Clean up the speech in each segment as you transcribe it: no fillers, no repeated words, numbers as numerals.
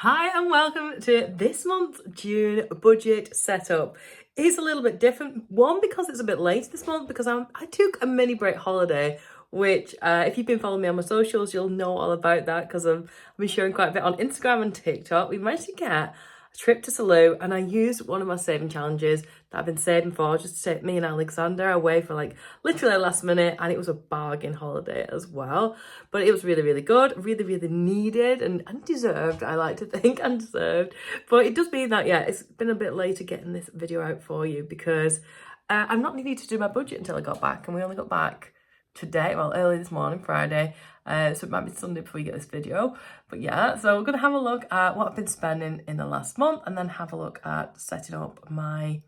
Hi and welcome to this month's June budget setup. It's a little bit different. One, because it's a bit late this month because I took a mini break holiday, which if you've been following me on my socials, you'll know all about that because I've been sharing quite a bit on Instagram and TikTok. We managed to get a trip to Salou and I used one of my saving challenges that I've been saving for just to take me and Alexander away for like literally last minute, and it was a bargain holiday as well. But it was really, really good, really, really needed and deserved, I like to think, and deserved. But it does mean that, yeah, it's been a bit later getting this video out for you because I'm not needing to do my budget until I got back, and we only got back today, well, early this morning, Friday. So it might be Sunday before you get this video. But yeah, so we're going to have a look at what I've been spending in the last month and then have a look at setting up my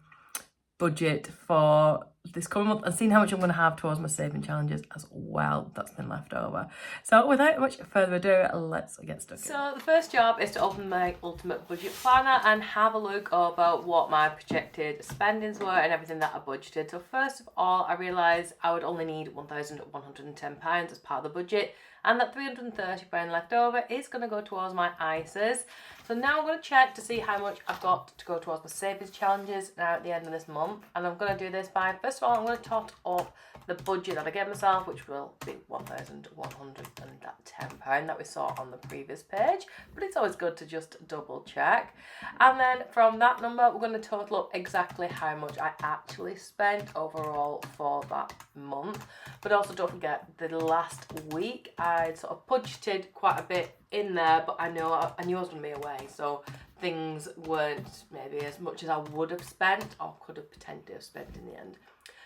budget for this coming month and seeing how much I'm going to have towards my saving challenges as well that's been left over. So without much further ado, let's get stuck in. So the first job is to open my ultimate budget planner and have a look over what my projected spendings were and everything that I budgeted. So first of all, I realised I would only need £1,110 as part of the budget, and that £330 left over is going to go towards my ISAs. So now I'm going to check to see how much I've got to go towards my savings challenges now at the end of this month. And I'm going to do this by, first of all, I'm going to tot up the budget that I gave myself, which will be £1,110 that we saw on the previous page. But it's always good to just double check. And then from that number, we're going to total up exactly how much I actually spent overall for that month. But also don't forget, the last week I sort of budgeted quite a bit in there, but I knew I was going to be away, so things weren't maybe as much as I would have spent or could have potentially have spent in the end.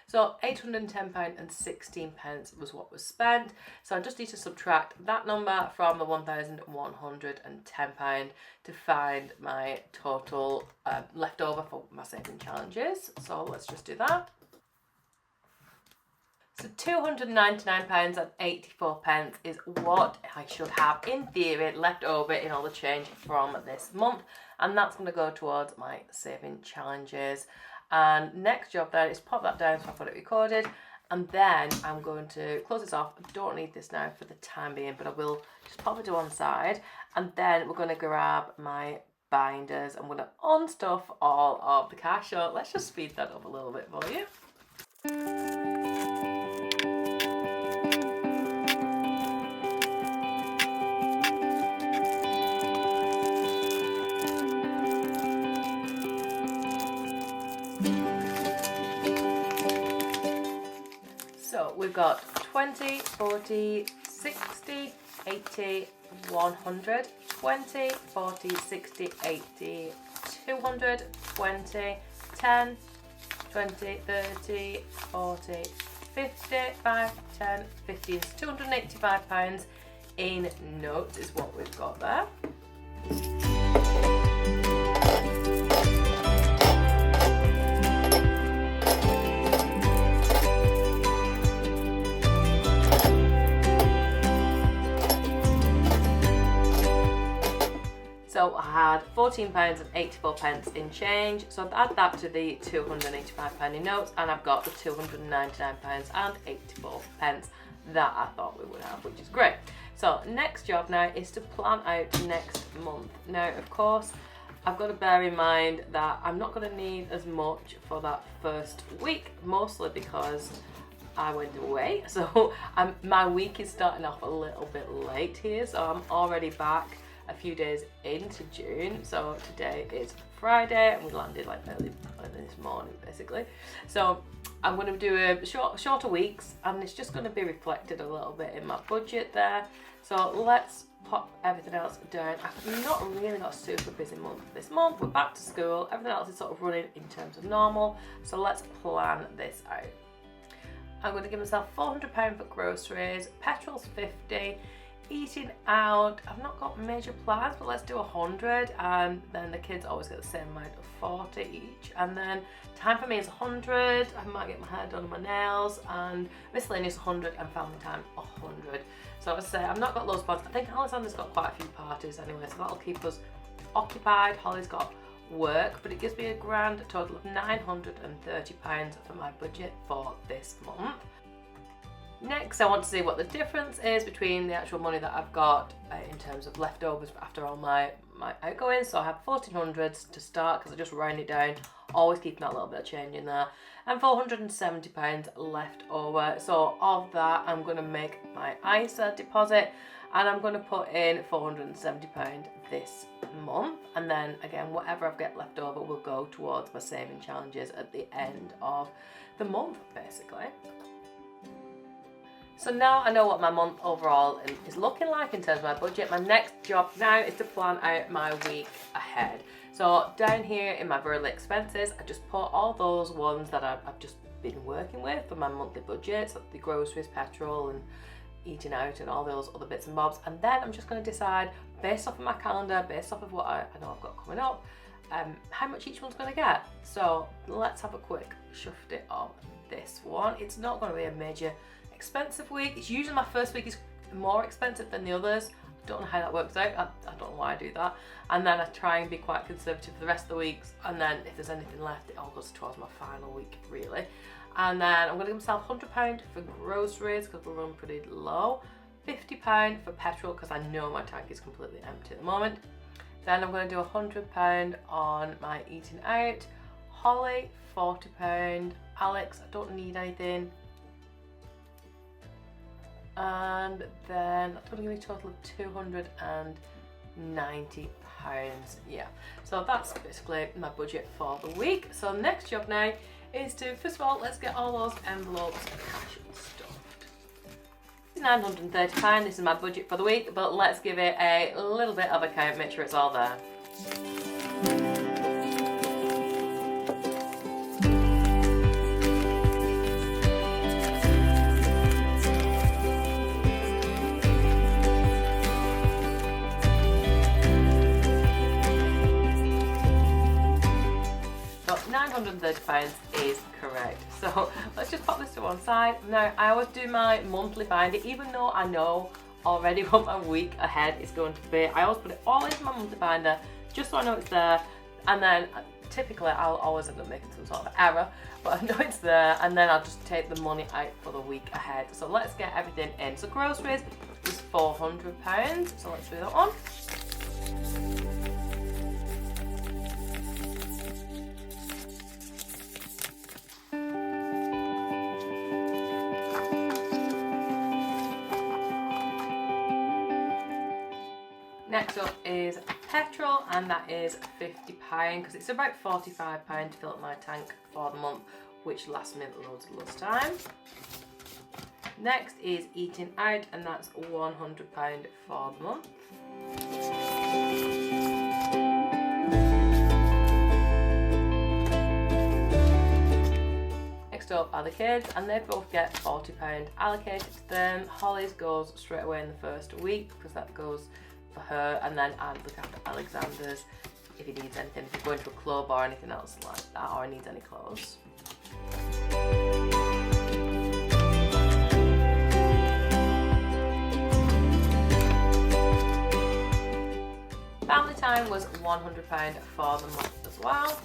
So £810.16 was what was spent. So I just need to subtract that number from the £1,110 to find my total left over for my saving challenges. So let's just do that. So £299.84 is what I should have, in theory, left over in all the change from this month. And that's going to go towards my saving challenges. And next job then is pop that down so I've got it recorded. And then I'm going to close this off. I don't need this now for the time being, but I will just pop it to one side. And then we're going to grab my binders. I'm going to unstuff all of the cash. So let's just speed that up a little bit for you. So we've got 20, 40, 60, 80, 100, 20, 40, 60, 80, 200, 20, 10, 20, 30, 40, 50, 5, 10, 50 is £285 in notes is what we've got there. So I had £14.84 in change, so I've added that to the £285 in notes, and I've got the £299.84 that I thought we would have, which is great. So next job now is to plan out next month. Now, of course, I've got to bear in mind that I'm not going to need as much for that first week, mostly because I went away. So my week is starting off a little bit late here, so I'm already back a few days into June. So today is Friday and we landed like early this morning basically. So I'm going to do a shorter weeks, and it's just going to be reflected a little bit in my budget there. So let's pop everything else down. I've not really got a super busy month this month. We're back to school. Everything else is sort of running in terms of normal. So let's plan this out. I'm going to give myself £400 for groceries, petrol's 50, eating out, I've not got major plans, but let's do 100, and then the kids always get the same amount of 40 each. And then time for me is 100, I might get my hair done and my nails, and miscellaneous 100, and family time 100. So as I say, I've not got loads of plans. I think Alexander's got quite a few parties anyway, so that'll keep us occupied. Holly's got work, but it gives me a grand total of £930 for my budget for this month. Next, I want to see what the difference is between the actual money that I've got in terms of leftovers after all my outgoings. So I have 1400s to start because I just round it down, always keeping that little bit of change in there, and £470 left over. So of that, I'm going to make my ISA deposit, and I'm going to put in £470 this month, and then again whatever I've got left over will go towards my saving challenges at the end of the month, basically. So now I know what my month overall is looking like in terms of my budget. My next job now is to plan out my week ahead. So down here in my variable expenses, I just put all those ones that I've just been working with for my monthly budget, so the groceries, petrol, and eating out and all those other bits and bobs. And then I'm just going to decide, based off of my calendar, based off of what I know I've got coming up, how much each one's going to get. So let's have a quick shufti of this one. It's not going to be a major expensive week. It's usually my first week is more expensive than the others. I don't know how that works out. I don't know why I do that. And then I try and be quite conservative for the rest of the weeks, and then if there's anything left, it all goes towards my final week, really. And then I'm going to give myself £100 for groceries because we're running pretty low, £50 for petrol because I know my tank is completely empty at the moment. Then I'm going to do £100 on my eating out. Holly, £40. Alex, I don't need anything. And then that's going to give me a total of £290. Yeah, so that's basically my budget for the week. So the next job now is to, first of all, let's get all those envelopes cash stuffed. £930, this is my budget for the week, but let's give it a little bit of a count, make sure it's all there. £930 is correct. So let's just pop this to one side. Now I always do my monthly binder, even though I know already what my week ahead is going to be. I always put it all into my monthly binder just so I know it's there, and then typically I'll always end up making some sort of error, but I know it's there, and then I'll just take the money out for the week ahead. So let's get everything in. So groceries is £400, so let's do that one. Next up is petrol, and that is £50 because it's about £45 to fill up my tank for the month, which lasts me loads of time. Next is eating out, and that's £100 for the month. Next up are the kids, and they both get £40 allocated to them. Holly's goes straight away in the first week because that goes for her, and then I look after Alexander's if he needs anything, if he's going to a club or anything else like that, or he needs any clothes. Family time was £100 for the month as well.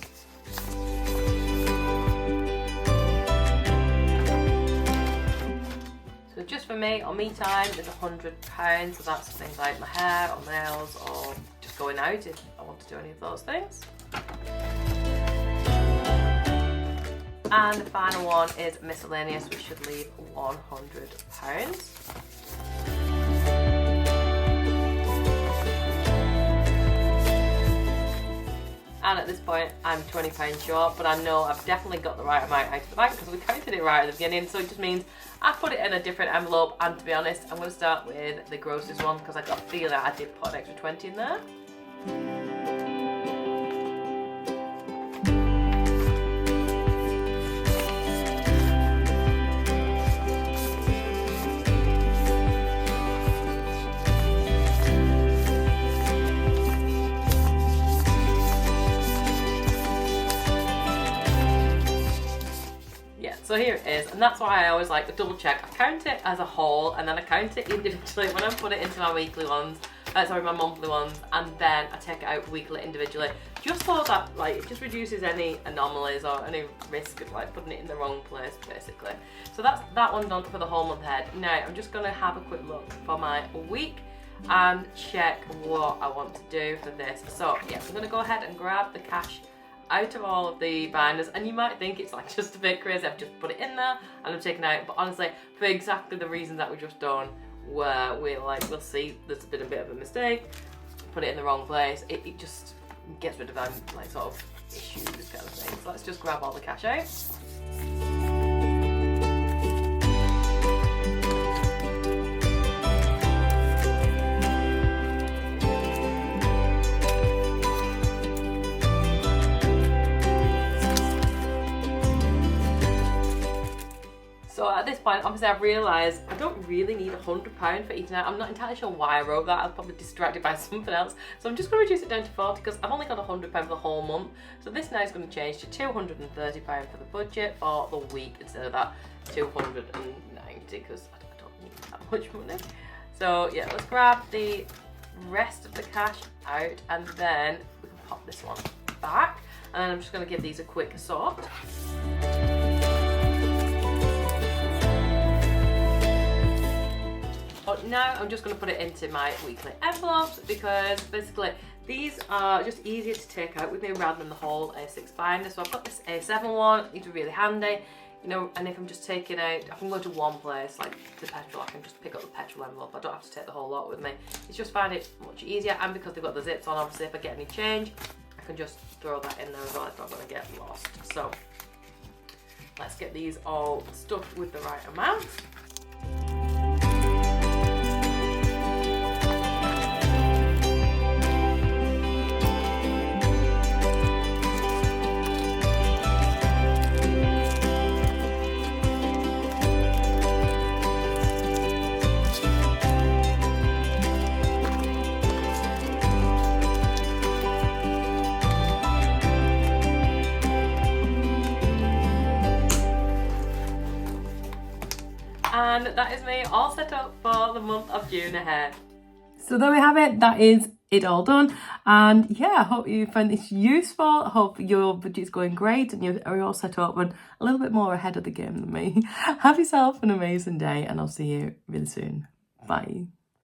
So just for me, on me time, there's £100, so that's things like my hair or nails or just going out if I want to do any of those things. And the final one is miscellaneous, which should leave £100. And at this point, I'm £20 short, but I know I've definitely got the right amount out of the bank because we counted it right at the beginning. So it just means I put it in a different envelope. And to be honest, I'm going to start with the groceries one because I got a feeling I did put an extra 20 in there. So here it is, and that's why I always like to double check. I count it as a whole and then I count it individually when I put it into my weekly ones. my monthly ones, and then I take it out weekly individually, just so that like it just reduces any anomalies or any risk of like putting it in the wrong place basically. So that's that one done for the whole month ahead. Now I'm just going to have a quick look for my week and check what I want to do for this. So yeah, I'm going to go ahead and grab the cash out of all of the binders, and you might think it's like just a bit crazy, I've just put it in there and I'm taking it out, but honestly for exactly the reasons that we just done, where we'll see there's been a bit of a mistake, put it in the wrong place, it just gets rid of them like sort of issues kind of thing. So let's just grab all the cash out. So at this point, obviously I've realised I don't really need £100 for eating out. I'm not entirely sure why I wrote that. I was probably distracted by something else. So I'm just going to reduce it down to 40 because I've only got £100 for the whole month. So this now is going to change to £230 for the budget for the week instead of that 290 because I don't need that much money. So yeah, let's grab the rest of the cash out and then we can pop this one back. And then I'm just going to give these a quick sort. But now I'm just going to put it into my weekly envelopes because basically these are just easier to take out with me rather than the whole A6 binder. So I've got this A7 one, these are really handy, you know, and if I'm just taking out, I can go to one place like the petrol, I can just pick up the petrol envelope, I don't have to take the whole lot with me. It's just find it much easier, and because they've got the zips on, obviously if I get any change, I can just throw that in there as well, it's not going to get lost. So let's get these all stuffed with the right amount. And that is me all set up for the month of June ahead. So there we have it, that is it all done. And yeah, I hope you find this useful. I hope your budget's going great and you're all set up and a little bit more ahead of the game than me. Have yourself an amazing day and I'll see you really soon. Bye.